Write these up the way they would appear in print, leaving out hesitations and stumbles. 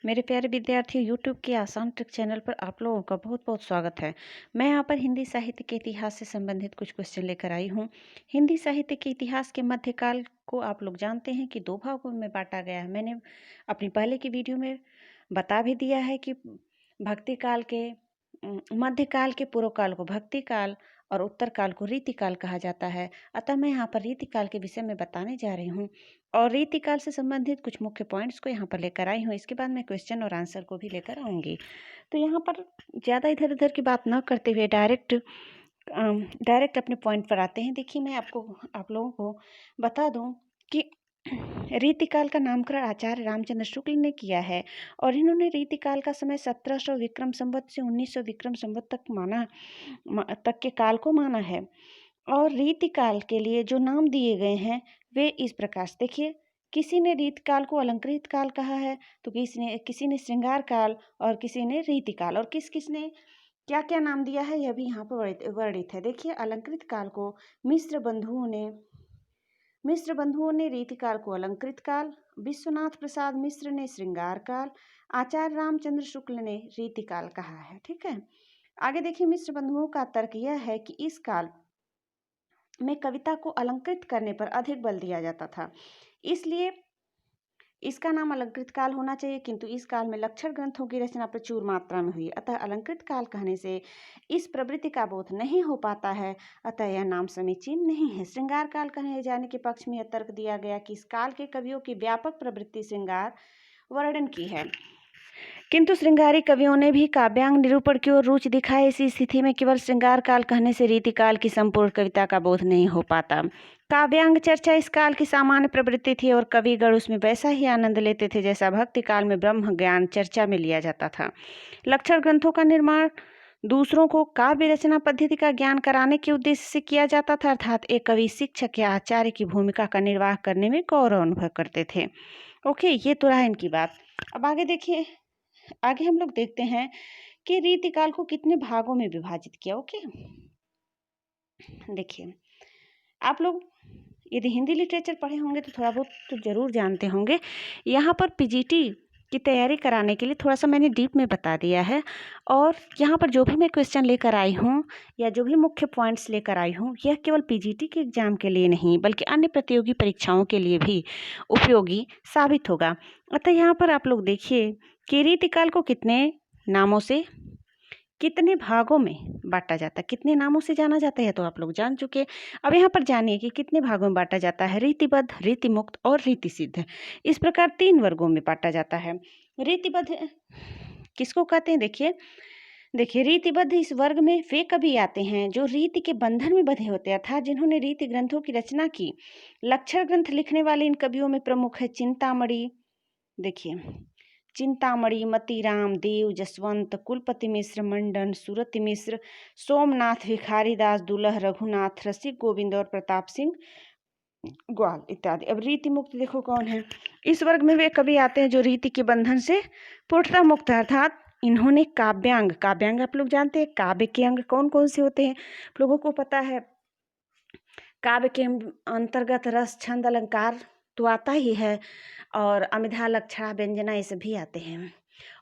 मेरे प्यारे विद्यार्थियों, यूट्यूब के आसान ट्रिक चैनल पर आप लोगों का बहुत बहुत स्वागत है। मैं यहाँ पर हिंदी साहित्य के इतिहास से संबंधित कुछ क्वेश्चन लेकर आई हूँ। हिंदी साहित्य के इतिहास के मध्यकाल को आप लोग जानते हैं कि दो भागों में बांटा गया है। मैंने अपनी पहले की वीडियो में बता भी दिया है कि भक्ति काल के मध्यकाल के पूर्व काल को भक्ति काल और उत्तर काल को रीतिकाल कहा जाता है। अतः मैं यहाँ पर रीतिकाल के विषय में बताने जा रही हूँ और रीतिकाल से संबंधित कुछ मुख्य पॉइंट्स को यहाँ पर लेकर आई हूँ। इसके बाद मैं क्वेश्चन और आंसर को भी लेकर आऊँगी। तो यहाँ पर ज़्यादा इधर उधर की बात न करते हुए डायरेक्ट अपने पॉइंट पर आते हैं। देखिए, मैं आप लोगों को बता दूँ कि रीतिकाल का नामकरण आचार्य रामचंद्र शुक्ल ने किया है और इन्होंने रीतिकाल का समय 1700 विक्रम संवत से 1900 विक्रम संवत तक के काल को माना है। और रीतिकाल के लिए जो नाम दिए गए हैं वे इस प्रकार से देखिए, किसी ने रीतिकाल को अलंकृत काल कहा है, तो किसी ने श्रृंगार काल और किसी ने रीतिकाल, और किस ने क्या क्या नाम दिया है यह भी यहाँ पर वर्णित है। देखिए, अलंकृत काल को मिश्र बंधुओं ने रीतिकाल को अलंकृत काल, विश्वनाथ प्रसाद मिश्र ने श्रृंगार काल, आचार्य रामचंद्र शुक्ल ने रीतिकाल कहा है। ठीक है, आगे देखिए, मिश्र बंधुओं का तर्क यह है कि इस काल में कविता को अलंकृत करने पर अधिक बल दिया जाता था, इसलिए इसका नाम अलंकृत काल होना चाहिए। किंतु इस काल में लक्षण ग्रंथों की रचना प्रचुर मात्रा में हुई, अतः अलंकृत काल कहने से इस प्रवृत्ति का बोध नहीं हो पाता है, अतः यह नाम समीचीन नहीं है। श्रृंगार काल कहने जाने के पक्ष में यह तर्क दिया गया कि इस काल के कवियों की व्यापक प्रवृत्ति श्रृंगार वर्णन की है, किंतु श्रृंगारी कवियों ने भी काव्यांग निरूपण की ओर रुचि दिखाई। इसी स्थिति में केवल श्रृंगार काल कहने से रीतिकाल की संपूर्ण कविता का बोध नहीं हो पाता। काव्यांग चर्चा इस काल की सामान्य प्रवृत्ति थी और कविगण उसमें वैसा ही आनंद लेते थे जैसा भक्ति काल में ब्रह्म ज्ञान चर्चा में लिया जाता था। लक्षण ग्रंथों का निर्माण दूसरों को काव्य रचना पद्धति का ज्ञान कराने के उद्देश्य से किया जाता था, अर्थात एक कवि शिक्षक या आचार्य की भूमिका का निर्वाह करने में गौरव अनुभव करते थे। ओके, ये तो रहा इनकी बात। अब आगे देखिए, आगे हम लोग देखते हैं कि रीतिकाल को कितने भागों में विभाजित किया। ओके, देखिए, आप लोग यदि हिंदी लिटरेचर पढ़े होंगे तो थोड़ा बहुत तो जरूर जानते होंगे। यहाँ पर पीजीटी की तैयारी कराने के लिए थोड़ा सा मैंने डीप में बता दिया है, और यहाँ पर जो भी मैं क्वेश्चन लेकर आई हूँ या जो भी मुख्य पॉइंट्स लेकर आई हूँ, यह केवल पीजीटी के एग्जाम के लिए नहीं बल्कि अन्य प्रतियोगी परीक्षाओं के लिए भी उपयोगी साबित होगा। अतः यहाँ पर आप लोग देखिए कि रीतिकाल को कितने नामों से कितने भागों में बांटा जाता है, कितने नामों से जाना जाता है, तो आप लोग जान चुके। अब यहाँ पर जानिए कि कितने भागों में बांटा जाता है। रीतिबद्ध, रीतिमुक्त और रीतिसिद्ध, इस प्रकार 3 वर्गों में बांटा जाता है। रीतिबद्ध किसको कहते हैं? देखिए, रीतिबद्ध इस वर्ग में वे कवि आते हैं जो रीति के बंधन में बंधे होते हैं, अर्थात जिन्होंने रीति ग्रंथों की रचना की। लक्षण ग्रंथ लिखने वाले इन कवियों में प्रमुख है चिंतामणि, देखिए, चिंतामणि, मतीराम, देव, जसवंत, कुलपति मिश्र, मंडन, सुरति मिश्र, सोमनाथ, भिखारी दास, दुलह, रघुनाथ, रसिक गोविंद और प्रताप सिंह ग्वाल इत्यादि। अब रीति मुक्त देखो कौन है। इस वर्ग में वे कवि आते हैं जो रीति के बंधन से पूर्णतः मुक्त है, अर्थात इन्होंने काव्यांग आप लोग जानते हैं। काव्य के अंग कौन कौन से होते हैं आप लोगों को पता है। काव्य के अंतर्गत रस, छंद, अलंकार तो आता ही है, और अमिधा, लक्षणा, व्यंजना ये सब भी आते हैं।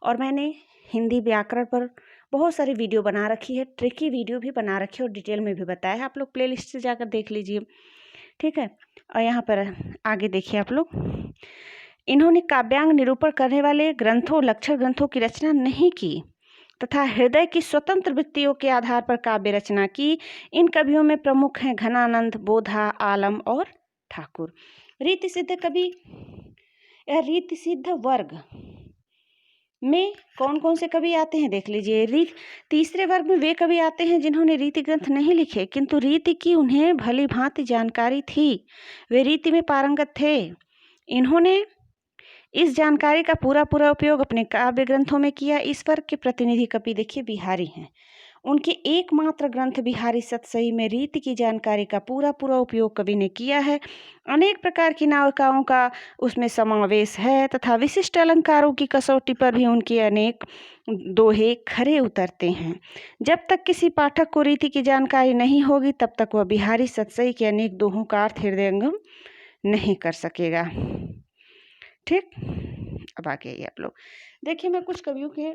और मैंने हिंदी व्याकरण पर बहुत सारी वीडियो बना रखी है, ट्रिकी वीडियो भी बना रखी है और डिटेल में भी बताया है, आप लोग प्लेलिस्ट से जाकर देख लीजिए। ठीक है, और यहाँ पर आगे देखिए आप लोग, इन्होंने काव्यांग निरूपण करने वाले ग्रंथों, लक्षण ग्रंथों की रचना नहीं की तथा हृदय की स्वतंत्र वृत्तियों के आधार पर काव्य रचना की। इन कवियों में प्रमुख हैं घनानंद, बोधा, आलम और ठाकुर। रीतिसिद्ध कवि, यह रीतिसिद्ध वर्ग में कौन कौन से कवि आते हैं देख लीजिए। तीसरे वर्ग में वे कवि आते हैं जिन्होंने रीति ग्रंथ नहीं लिखे, किंतु रीति की उन्हें भली भांति जानकारी थी, वे रीति में पारंगत थे। इन्होंने इस जानकारी का पूरा उपयोग अपने काव्य ग्रंथों में किया। इस वर्ग के प्रतिनिधि कवि देखिए बिहारी हैं। उनके एकमात्र ग्रंथ बिहारी सतसई में रीति की जानकारी का पूरा उपयोग कवि ने किया है। अनेक प्रकार की नायिकाओं का उसमें समावेश है तथा विशिष्ट अलंकारों की कसौटी पर भी उनके अनेक दोहे खरे उतरते हैं। जब तक किसी पाठक को रीति की जानकारी नहीं होगी तब तक वह बिहारी सतसई के अनेक दोहों का अर्थ हृदयंगम नहीं कर सकेगा। ठीक, अब अब आगे आइए आप लोग। देखिए मैं कुछ कवियों के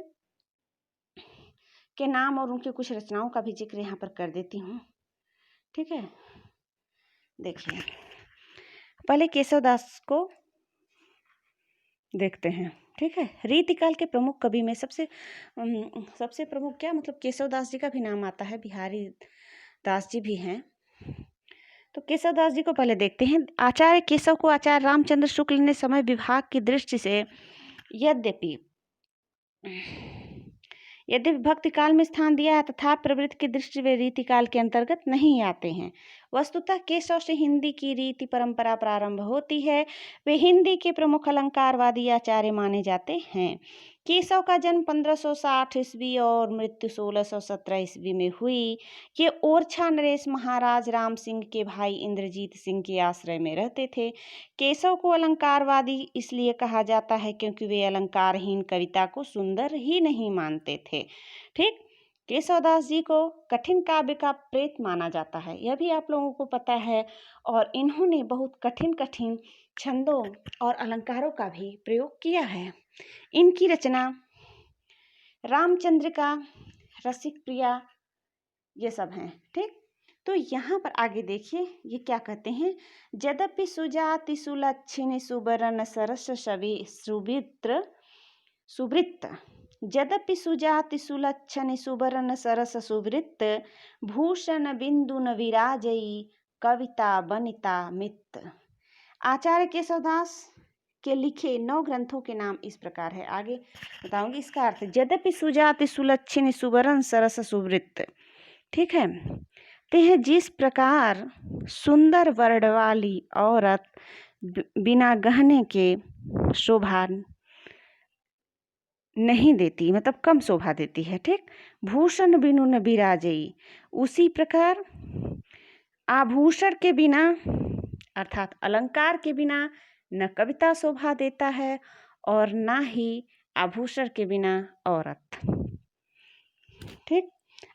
नाम और उनके कुछ रचनाओं का भी जिक्र यहाँ पर कर देती हूँ, ठीक है। देखिए पहले केशवदास को देखते हैं, ठीक है। रीतिकाल के प्रमुख कवि में सबसे प्रमुख क्या मतलब केशवदास जी का भी नाम आता है, बिहारी दास जी भी हैं। तो केशवदास जी को पहले देखते हैं। आचार्य केशव को आचार्य रामचंद्र शुक्ल ने समय विभाग की दृष्टि से यद्यपि भक्ति काल में स्थान दिया है, तथा प्रवृत्ति की दृष्टि वे रीति काल के अंतर्गत नहीं आते हैं। वस्तुतः केशव से हिंदी की रीति परंपरा प्रारंभ होती है। वे हिंदी के प्रमुख अलंकारवादी आचार्य माने जाते हैं। केशव का जन्म 1560 ईस्वी और मृत्यु 1617 ईस्वी में हुई। ये ओरछा नरेश महाराज राम सिंह के भाई इंद्रजीत सिंह के आश्रय में रहते थे। केशव को अलंकारवादी इसलिए कहा जाता है क्योंकि वे अलंकारहीन कविता को सुंदर ही नहीं मानते थे, ठीक। केशवदास जी को कठिन काव्य का प्रेत माना जाता है, यह भी आप लोगों को पता है। और इन्होंने बहुत कठिन कठिन छंदों और अलंकारों का भी प्रयोग किया है। इनकी रचना रामचंद्रिका, रसिक प्रिया, ये सब हैं, ठीक। तो यहाँ पर आगे देखिए ये क्या कहते हैं। यद्यपि सुजाति सुलक्षिणी सुबरन सरस छवि सुवृत्त यद्यपि सुजाति सुलक्षण सुबरन सरस सुवृत्त भूषण बिंदु न विराजई कविता बनिता मित। आचार्य केशवदास के लिखे 9 ग्रंथों के नाम इस प्रकार है, आगे बताऊंगी इसका अर्थ। यद्यपि सुजाति सुलक्षण सुबरन सरस सुवृत्त, ठीक है। ते हैं जिस प्रकार सुंदर वर्ण वाली औरत बिना गहने के शोभा नहीं देती, मतलब कम शोभा देती है, ठीक। भूषण बिनु न बिराजई, उसी प्रकार आभूषण के बिना अर्थात अलंकार के बिना न कविता शोभा देता है और ना ही आभूषण के बिना औरत, ठीक।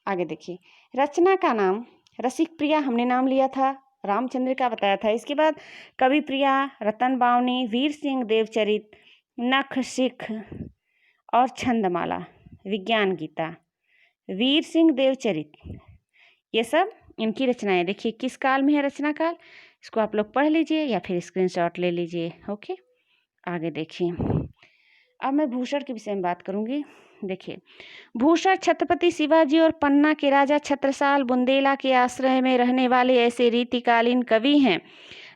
आगे देखिए रचना का नाम रसिक प्रिया हमने नाम लिया था, रामचंद्र का बताया था। इसके बाद कवि प्रिया, रतन बावनी, वीर सिंह देवचरित, नख सिख और छंदमाला, विज्ञान गीता, वीर सिंह देवचरित, ये सब इनकी रचनाएं। देखिए किस काल में है रचना काल, इसको आप लोग पढ़ लीजिए या फिर स्क्रीनशॉट ले लीजिए, ओके। आगे देखिए अब मैं भूषण के विषय में बात करूंगी। देखिए भूषण छत्रपति शिवाजी और पन्ना के राजा छत्रसाल बुंदेला के आश्रय में रहने वाले ऐसे रीतिकालीन कवि हैं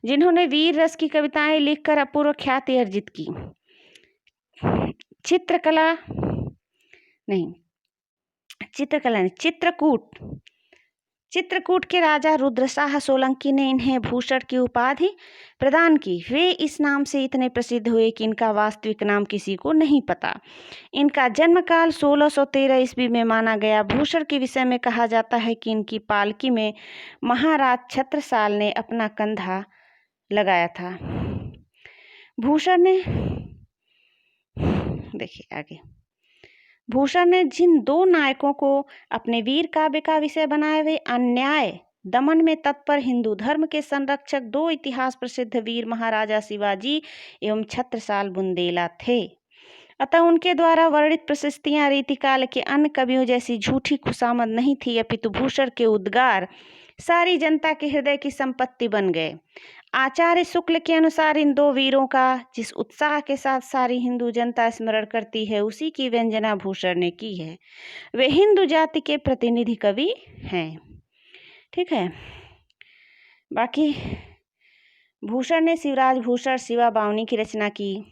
जिन्होंने वीर रस की कविताएं लिखकर अपूर्व ख्याति अर्जित की। चित्रकूट के राजा रुद्रशाह सोलंकी ने इन्हें भूषण की उपाधि प्रदान की। वे इस नाम से इतने प्रसिद्ध हुए कि इनका वास्तविक नाम किसी को नहीं पता। इनका जन्मकाल 1613 ईस्वी में माना गया। भूषण के विषय में कहा जाता है कि इनकी पालकी में महाराज छत्रसाल ने अपना कंधा लगाया था। भूषण ने देखिए आगे भूषण ने जिन 2 नायकों को अपने वीर काव्य का विषय बनाए वे अन्याय दमन में तत्पर हिंदू धर्म के संरक्षक 2 इतिहास प्रसिद्ध वीर महाराजा शिवाजी एवं छत्रसाल बुंदेला थे। अतः उनके द्वारा वर्णित प्रशस्तियां रीतिकाल के अन्य कवियों जैसी झूठी खुशामद नहीं थी, अपितु भूषण के उद्गार सारी जनता के हृदय की संपत्ति बन गए। आचार्य शुक्ल के अनुसार इन 2 वीरों का जिस उत्साह के साथ सारी हिंदू जनता स्मरण करती है उसी की व्यंजना भूषण ने की है। वे हिंदू जाति के प्रतिनिधि कवि हैं, ठीक है। बाकी भूषण ने शिवराज भूषण, शिवा बावनी की रचना की,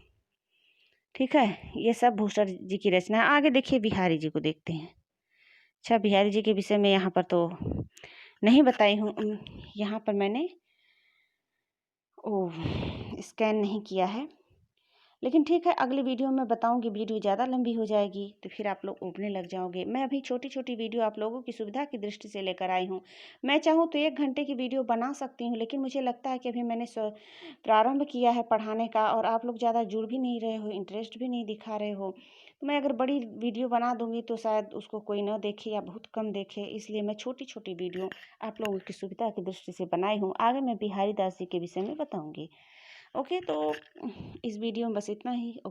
ठीक है। ये सब भूषण जी की रचना है। आगे देखिए बिहारी जी को देखते हैं। अच्छा बिहारी जी के विषय में यहाँ पर तो नहीं बताई हूँ, यहाँ पर मैंने स्कैन नहीं किया है, लेकिन ठीक है अगली वीडियो में बताऊंगी। वीडियो ज़्यादा लंबी हो जाएगी तो फिर आप लोग उबने लग जाओगे। मैं अभी छोटी छोटी वीडियो आप लोगों की सुविधा की दृष्टि से लेकर आई हूँ। मैं चाहूँ तो 1 घंटे की वीडियो बना सकती हूँ, लेकिन मुझे लगता है कि अभी मैंने प्रारंभ किया है पढ़ाने का और आप लोग ज़्यादा जुड़ भी नहीं रहे हो, इंटरेस्ट भी नहीं दिखा रहे हो। तो मैं अगर बड़ी वीडियो बना दूंगी तो शायद उसको कोई न देखे या बहुत कम देखे, इसलिए मैं छोटी छोटी वीडियो आप लोगों की सुविधा की दृष्टि से बनाई हूँ। आगे मैं बिहारी दास जी के विषय में बताऊँगी, ओके। तो इस वीडियो में बस इतना ही।